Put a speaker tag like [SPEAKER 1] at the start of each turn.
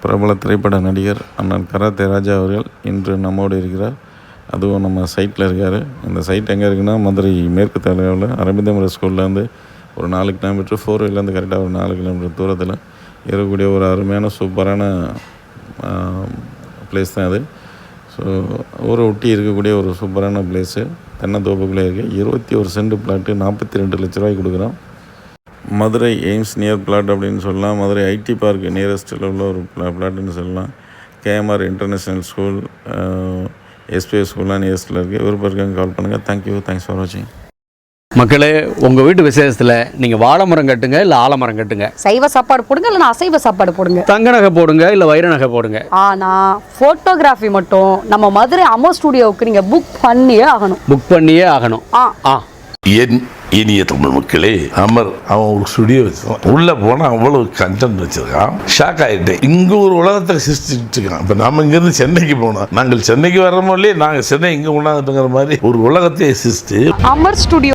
[SPEAKER 1] பிரபல திரைப்பட நடிகர் அண்ணன் கராத்தே ராஜா அவர்கள் இன்று நம்மோடு இருக்கிறார். அதுவும் நம்ம சைட்டில் இருக்கார். இந்த சைட் எங்கே இருக்குன்னா, மதுரை மேற்கு தலைவில் அரவிந்தமர ஸ்கூல்லேருந்து ஒரு 4 கிலோமீட்டர், 4 வீலேருந்து கரெக்டாக ஒரு 4 கிலோமீட்டர் தூரத்தில் இருக்கக்கூடிய ஒரு அருமையான சூப்பரான பிளேஸ் தான் அது. ஸோ ஊரை ஒட்டி இருக்கக்கூடிய ஒரு சூப்பரான பிளேஸு. தென்னந்தோப்புக்குள்ளே இருக்குது. 21 சென்ட் பிளாட்டு 42 லட்ச ரூபாய்க்கு கொடுக்குறோம். மதுரை எய்ம்ஸ் நியர் பிளாட் அப்படின்னு சொல்லலாம். மதுரை ஐடி பார்க் நியரஸ்ட்டில் உள்ள ஒரு பிளாட்டுன்னு சொல்லலாம். கேஎம்ஆர் இன்டர்நேஷ்னல் ஸ்கூல், எஸ்பிஎஸ் ஸ்கூல்லாம் நியரஸ்ட்டில் இருக்குது. விருப்பம் இருக்காங்க கால் பண்ணுங்கள். தேங்க்ஸ் ஃபார் வாட்சிங்.
[SPEAKER 2] மக்களே, உங்கள் வீட்டு விசேஷத்தில் நீங்கள் வாழை மரம் கட்டுங்க, இல்லை ஆலமரம் கட்டுங்க.
[SPEAKER 3] சைவ சாப்பாடு போடுங்க, இல்லைனா அசைவ சாப்பாடு போடுங்க.
[SPEAKER 2] தங்க நகை போடுங்க, இல்லை வைர நகை போடுங்க.
[SPEAKER 3] ஆனால் ஃபோட்டோகிராஃபி மட்டும் நம்ம மதுரை அமோ ஸ்டுடியோவுக்கு நீங்கள் புக் பண்ணியே ஆகணும்.
[SPEAKER 4] என் இனிய தமிழ் மக்களே, அமர் அவன் ஒரு ஸ்டுடியோ வச்சிருக்கான். உள்ள போனா அவ்வளவு கண்டென்ட் வச்சிருக்கான். ஷாக் ஆயிட்டேன். இங்க ஒரு உலகத்தை சிருஷ்டிட்டு இருக்கான். இப்ப நாம இங்க இருந்து சென்னைக்கு போனோம். நாங்கள் சென்னைக்கு வர்றோமோ இல்லையே, நாங்க சென்னை இங்க கொண்டாந்துட்டுங்கிற மாதிரி ஒரு உலகத்தை சிருஷ்டி
[SPEAKER 3] அமர் ஸ்டுடியோ